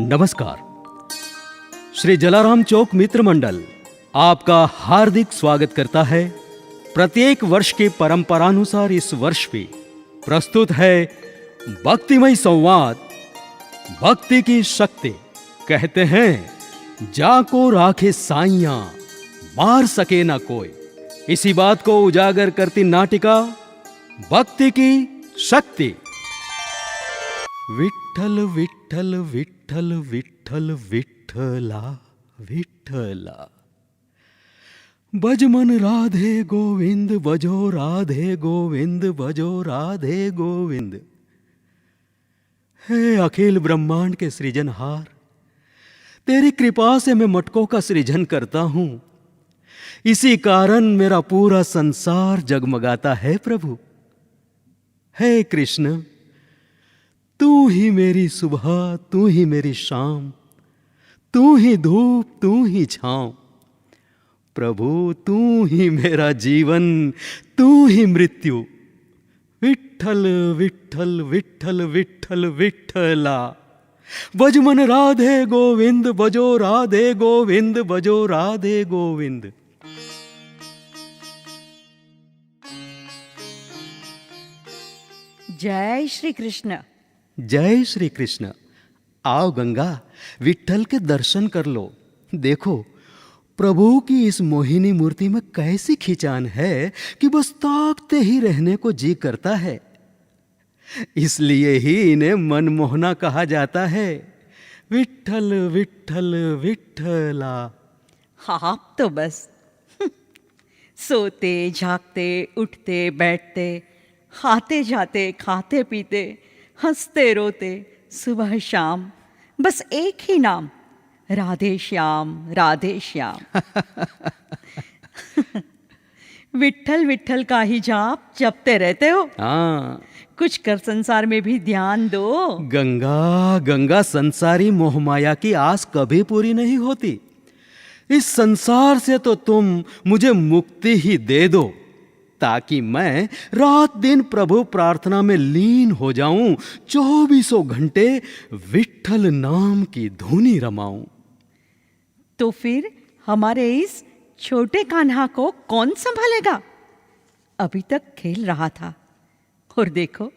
नमस्कार। श्री जलाराम चौक मित्र मंडल आपका हार्दिक स्वागत करता है। प्रत्येक वर्ष की परंपरानुसार इस वर्ष भी प्रस्तुत है भक्तिमय संवाद, भक्ति की शक्ति। कहते हैं जाको राखे साइयां, मार सके ना कोई। इसी बात को उजागर करती नाटिका भक्ति की शक्ति। विठ्ठल विठ्ठल विठ्ठल विठ्ठल विठ्ठला विठ्ठला, भज मन राधे गोविंद, भजो राधे गोविंद, भजो राधे गोविंद। हे अखिल ब्रह्मांड के सृजनहार, तेरी कृपा से मैं मटकों का सृजन करता हूं। इसी कारण मेरा पूरा संसार जगमगाता है प्रभु। हे कृष्ण, तू ही मेरी सुबह, तू ही मेरी शाम, तू ही धूप, तू ही छांव। प्रभु तू ही मेरा जीवन, तू ही मृत्यु। विठ्ठल विठ्ठल विठ्ठल विठ्ठल विठ्ठला, भज मन राधे गोविंद, भजो राधे गोविंद, भजो राधे गोविंद। जय श्री कृष्ण। जय श्री कृष्ण। आओ गंगा, विठ्ठल के दर्शन कर लो। देखो प्रभु की इस मोहिनी मूर्ति में कैसी खिंचान है कि बस ताकते ही रहने को जी करता है। इसलिए ही इन्हें मनमोहना कहा जाता है। विठ्ठल विठ्ठल विठ्ठला। आप तो बस सोते जागते उठते बैठते, आते जाते खाते पीते, हंसते रोते, सुबह शाम बस एक ही नाम, राधे श्याम राधे श्याम। विठ्ठल विठ्ठल का ही जाप जपते रहते हो। हाँ, कुछ कर संसार में भी ध्यान दो। गंगा गंगा, संसारी मोहमाया की आस कभी पूरी नहीं होती। इस संसार से तो तुम मुझे मुक्ति ही दे दो, ताकि मैं रात दिन प्रभु प्रार्थना में लीन हो जाऊं, 24 घंटे विठ्ठल नाम की धुनी रमाऊं। तो फिर हमारे इस छोटे कान्हा को कौन संभालेगा? अभी तक खेल रहा था और देखो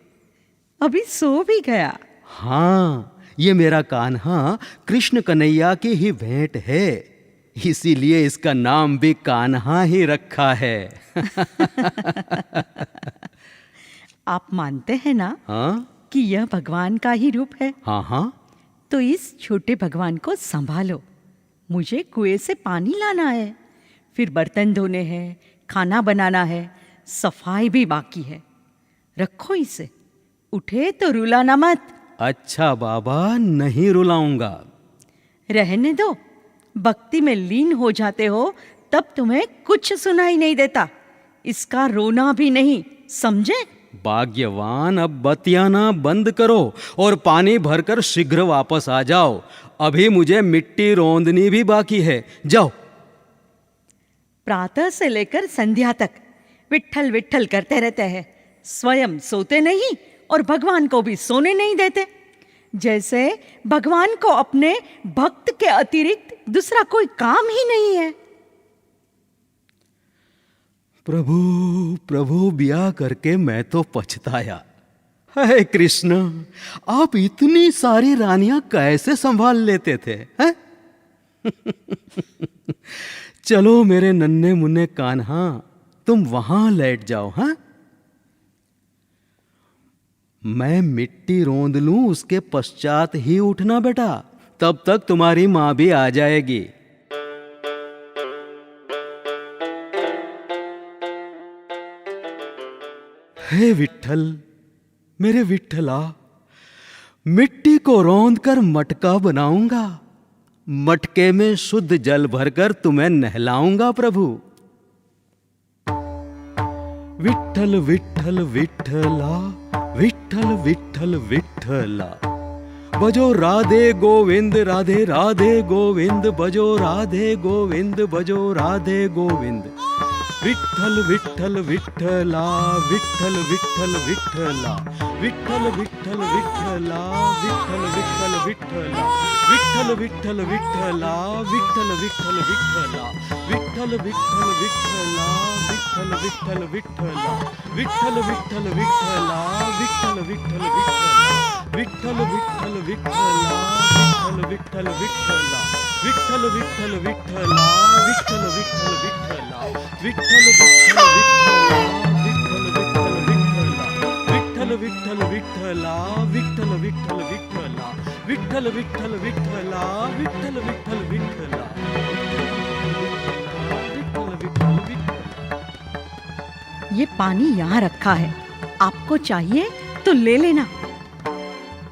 अभी सो भी गया। हाँ, ये मेरा कान्हा कृष्ण कन्हैया की ही भेंट है, इसीलिए इसका नाम भी कान्हा ही रखा है। आप मानते हैं ना हाँ कि यह भगवान का ही रूप है? हाँ हाँ। तो इस छोटे भगवान को संभालो। मुझे कुएं से पानी लाना है, फिर बर्तन धोने हैं, खाना बनाना है, सफाई भी बाकी है। रखो इसे, उठे तो रुलाना मत। अच्छा बाबा, नहीं रुलाऊंगा। रहने दो, भक्ति में लीन हो जाते हो तब तुम्हें कुछ सुनाई नहीं देता, इसका रोना भी नहीं, समझे? भाग्यवान, अब बतियाना बंद करो और पानी भरकर शीघ्र वापस आ जाओ। अभी मुझे मिट्टी रौंदनी भी बाकी है। जाओ। प्रातः से लेकर संध्या तक विठ्ठल विठ्ठल करते रहते हैं, स्वयं सोते नहीं और भगवान को भी सोने नहीं देते। जैसे भगवान को अपने भक्त के अतिरिक्त दूसरा कोई काम ही नहीं है। प्रभु प्रभु, ब्याह करके मैं तो पछताया। हे कृष्ण, आप इतनी सारी रानियां कैसे संभाल लेते थे, हैं? चलो मेरे नन्हे मुन्ने कान्हा, तुम वहां लेट जाओ। हाँ, मैं मिट्टी रौंद लूं, उसके पश्चात ही उठना बेटा, तब तक तुम्हारी मां भी आ जाएगी। हे विठ्ठल, मेरे विठ्ठला, मिट्टी को रौंद कर मटका बनाऊंगा, मटके में शुद्ध जल भरकर तुम्हें नहलाऊंगा प्रभु। विठ्ठल विठ्ठल विठ्ठला, विठ्ठल विठ्ठल विठ्ठला, भजो राधे गोविंद, राधे राधे गोविंद, भजो राधे गोविंद, भजो राधे गोविंद। विठ्ठल विठ्ठल विठ्ठला, विठ्ठल विठ्ठल विठ्ठला, विठ्ठल विठ्ठल विठ्ठला, विठ्ठल विठ्ठल विठ्ठला, विठ्ठल विठ्ठल विठ्ठला, विठ्ठल विठ्ठल विठ्ठला, विठ्ठल विठ्ठल विठ्ठला, विठ्ठल विठ्ठल विठ्ठला, विठ्ठल विठ्ठल विठ्ठला, विठ्ठल विठ्ठल विठ्ठला, विठ्ठल विठ्ठल विठ्ठला, विठ्ठल विठ्ठल विठ्ठला, विठ्ठल विठ्ठल विठ्ठला, विठ्ठल विठ्ठल विठ्ठला, विठ्ठल विठ्ठल विठ्ठला, विठ्ठल विठ्ठल विठ्ठला, विठ्ठल विठ्ठल विठ्ठला, विठ्ठल विठ्ठल विठ्ठला, विठ्ठल विठ्ठल विठ्ठला, विठ्ठल विठ्ठल विठ्ठला। ये पानी यहाँ रखा है, आपको चाहिए तो ले लेना।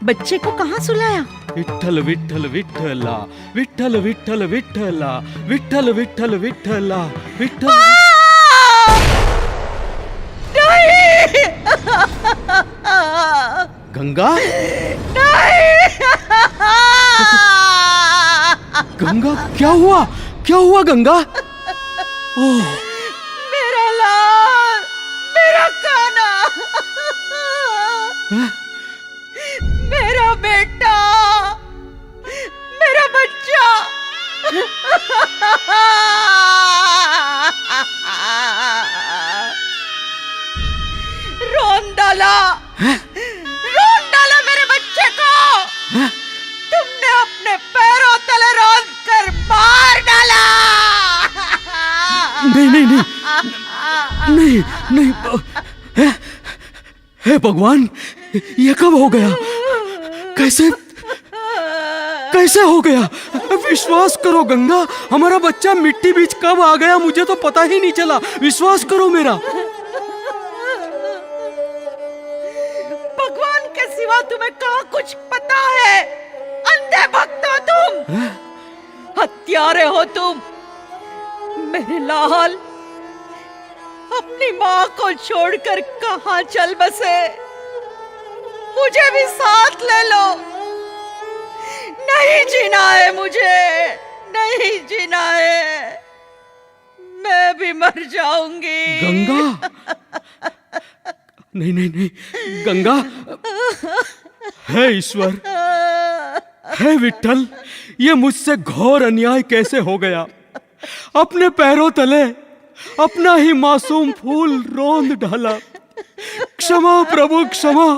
बच्चे को कहाँ सुलाया? विठ्ठल विठ्ठल विठ्ठला, विठ्ठल विठ्ठल विठ्ठला, विठ्ठल विठ्ठल विठ्ठला, विठ्ठल। नहीं! गंगा, गंगा क्या हुआ? क्या हुआ गंगा? ओह, मेरा लाल, मेरा काना, मेरा बेटा, मेरा बच्चा। रोन डाला मेरे बच्चे को। तुमने अपने पैरों तले रोन कर मार डाला। नहीं नहीं नहीं नहीं नहीं, हे भगवान, ये कब हो गया? कैसे कैसे हो गया? विश्वास करो गंगा, हमारा बच्चा मिट्टी बीच कब आ गया मुझे तो पता ही नहीं चला। विश्वास करो मेरा। भगवान के सिवा तुम्हें कहाँ कुछ पता है? अंधे भक्त हो तुम, हत्यारे हो तुम। मेरे लाल अपनी माँ को छोड़कर कहाँ चल बसे? मुझे भी साथ ले लो। नहीं जीना है मुझे, नहीं जीना है। मैं भी मर जाऊंगी। गंगा, नहीं नहीं नहीं गंगा, हे ईश्वर, हे विठ्ठल, ये मुझसे घोर अन्याय कैसे हो गया? अपने पैरों तले अपना ही मासूम फूल रोंद डाला। क्षमा प्रभु क्षमा।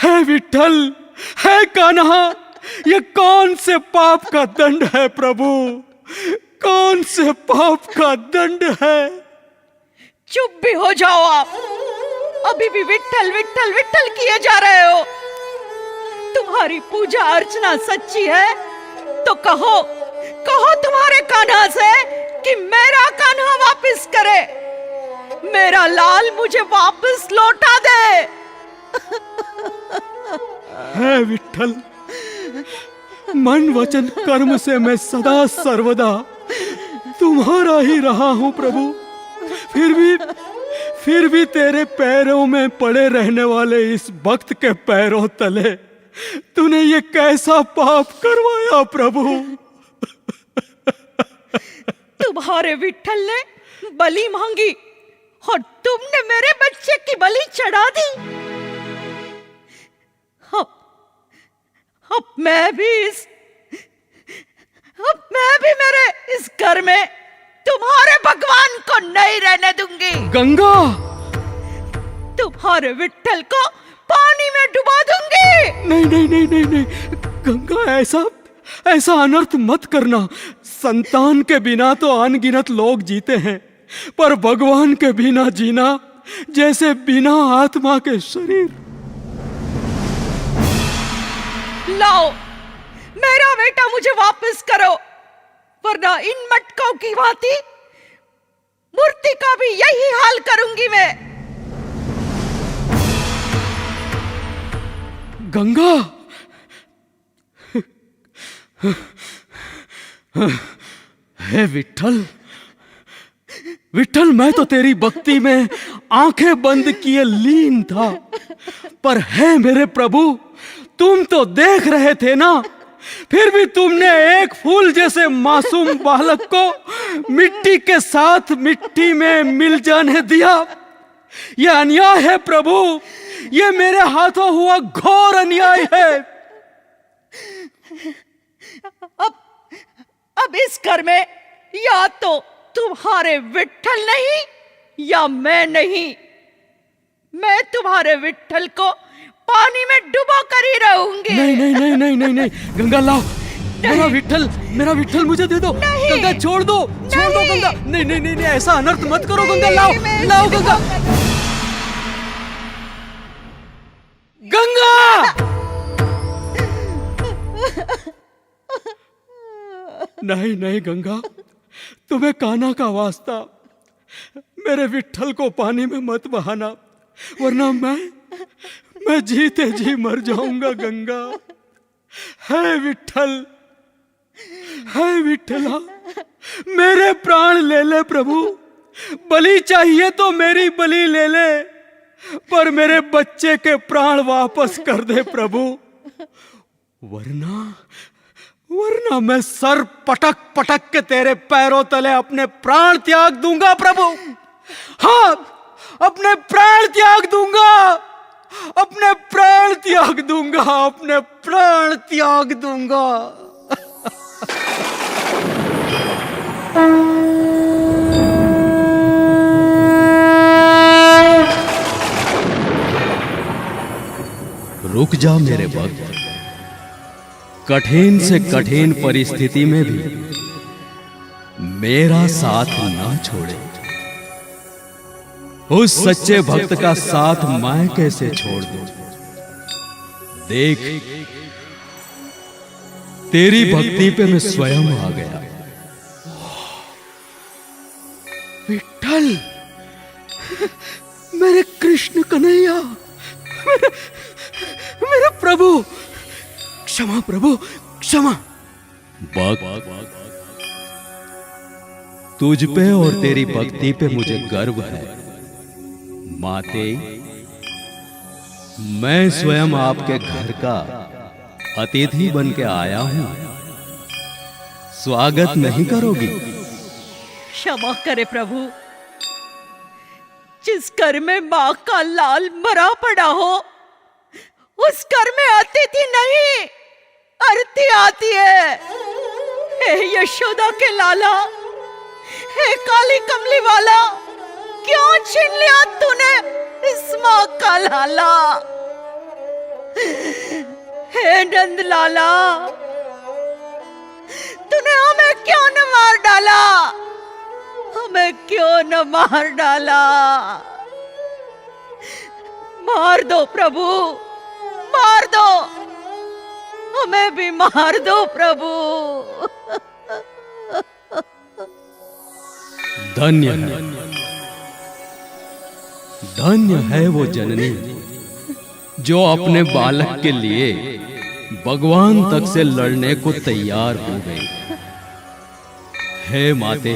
हे विठ्ठल, हे कान्हा, ये कौन से पाप का दंड है प्रभु? कौन से पाप का दंड है? चुप भी हो जाओ आप। अभी भी विठ्ठल विठ्ठल विठ्ठल किए जा रहे हो। तुम्हारी पूजा अर्चना सच्ची है तो कहो, कहो तुम्हारे कान्हा से कि मेरा कान्हा वापस करे, मेरा लाल मुझे वापस लौटा दे। हे विठ्ठल, मन वचन कर्म से मैं सदा सर्वदा तुम्हारा ही रहा हूं प्रभु। फिर भी तेरे पैरों में पड़े रहने वाले इस भक्त के पैरों तले तूने ये कैसा पाप करवाया प्रभु? तुम्हारे विठ्ठल ने बलि मांगी और तुमने मेरे बच्चे की बलि चढ़ा दी। अब मैं भी मेरे इस घर में तुम्हारे भगवान को नहीं रहने दूंगी। गंगा, तुम्हारे विठ्ठल को पानी में डुबा दूंगी। नहीं नहीं नहीं नहीं नहीं गंगा, ऐसा अनर्थ मत करना। संतान के बिना तो अनगिनत लोग जीते हैं, पर भगवान के बिना जीना जैसे बिना आत्मा के शरीर। लाओ मेरा बेटा मुझे वापस करो, वरना इन मटकों की भांति मूर्ति का भी यही हाल करूंगी मैं। गंगा, हे विठ्ठल, विठ्ठल, मैं तो तेरी भक्ति में आंखें बंद किए लीन था, पर है मेरे प्रभु, तुम तो देख रहे थे ना फिर भी तुमने एक फूल जैसे मासूम बालक को मिट्टी के साथ मिट्टी में मिल जाने दिया। यह अन्याय है प्रभु, यह मेरे हाथों हुआ घोर अन्याय है। अब इस घर में या तो तुम्हारे विट्ठल नहीं या मैं नहीं। मैं तुम्हारे विट्ठल को पानी में डुबो कर ही रहूंगी। नहीं नहीं नहीं नहीं नहीं नहीं, गंगा लाओ, मेरा विट्ठल मुझे दे दो। गंगा छोड़ दो गंगा। नहीं नहीं नहीं नहीं, ऐसा अनर्थ मत करो गंगा। लाओ गंगा। गंगा नहीं नहीं गंगा, तुम्हें कान्हा का वास्ता, मेरे विट्ठल को पानी में मत बहाना, वरना मैं जीते जी मर जाऊंगा गंगा। है विट्ठला, मेरे प्राण ले ले प्रभु। बलि चाहिए तो मेरी बलि ले ले, पर मेरे बच्चे के प्राण वापस कर दे प्रभु, वरना मैं सर पटक पटक के तेरे पैरों तले अपने प्राण त्याग दूंगा प्रभु। हाँ, अपने प्राण त्याग दूंगा, अपने प्राण त्याग दूंगा, अपने प्राण त्याग दूंगा। रुक जा मेरे भक्त, कठिन से कठिन परिस्थिति में भी मेरा साथ ना छोड़े। उस सच्चे भक्त का साथ मैं कैसे छोड़ दूं? देख, तेरी भक्ति पे मैं स्वयं आ गया। विट्ठल, मेरे कृष्ण कन्हैया, मेरे प्रभु, क्षमा प्रभु, क्षमा। तुझ पे और तेरी भक्ति पे मुझे गर्व है माते। मैं स्वयं आपके घर का अतिथि बन के आया हूं, स्वागत नहीं करोगी? क्षमा करे प्रभु, जिस घर में मां का लाल मरा पड़ा हो, उस घर में अतिथि नहीं आरती आती है। हे यशोदा के लाला, हे काली कमली वाला, क्यों छीन लिया तूने इस मां का लाला? हे नंद लाला, तूने हमें क्यों न मार डाला? हमें क्यों न मार डाला? मार दो प्रभु, मार दो, हमें भी मार दो प्रभु। धन्य है वो जननी जो अपने बालक के लिए भगवान तक से लड़ने को तैयार हो गई। हे माते,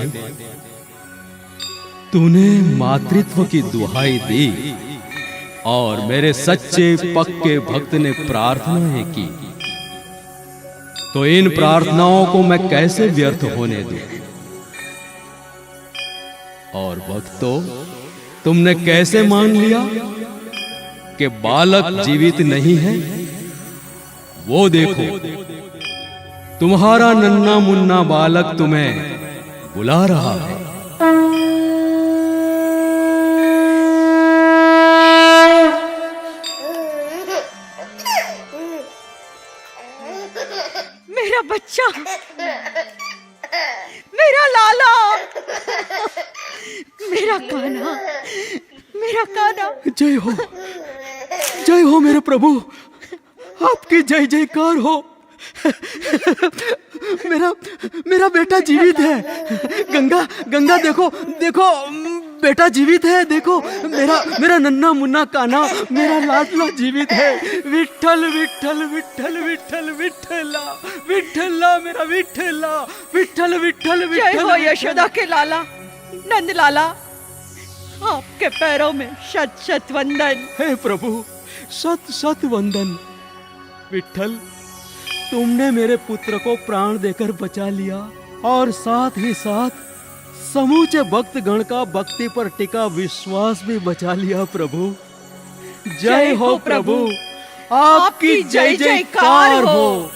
तूने मातृत्व की दुहाई दी और मेरे सच्चे पक्के भक्त ने प्रार्थनाएं की, तो इन प्रार्थनाओं को मैं कैसे व्यर्थ होने दूं? और भक्तों, तुमने कैसे मान लिया कि बालक जीवित नहीं है? वो देखो, तुम्हारा नन्हा मुन्ना बालक तुम्हें बुला रहा है। मेरा बच्चा, मेरा लाला, मेरा कान्हा, मेरा कान्हा। जय हो मेरे प्रभु, आपकी जय जयकार हो। मेरा बेटा जीवित है। गंगा देखो, बेटा जीवित है। देखो, मेरा नन्हा मुन्ना कान्हा, मेरा लाडला जीवित है। विट्ठल विट्ठल विट्ठल विट्ठल विट्ठला, विट्ठला मेरा विट्ठला, विट्ठल विट्ठल विट्ठल। जय हो यशोदा के लाला, नंद लाला, आपके पैरों में शत शत वंदन। हे प्रभु, शत शत वंदन। विट्ठल, तुमने मेरे पुत्र को प्राण देकर बचा लिया और साथ ही साथ समूचे भक्तगण का भक्ति पर टिका विश्वास भी बचा लिया प्रभु। जय हो प्रभु, आपकी जय जयकार हो।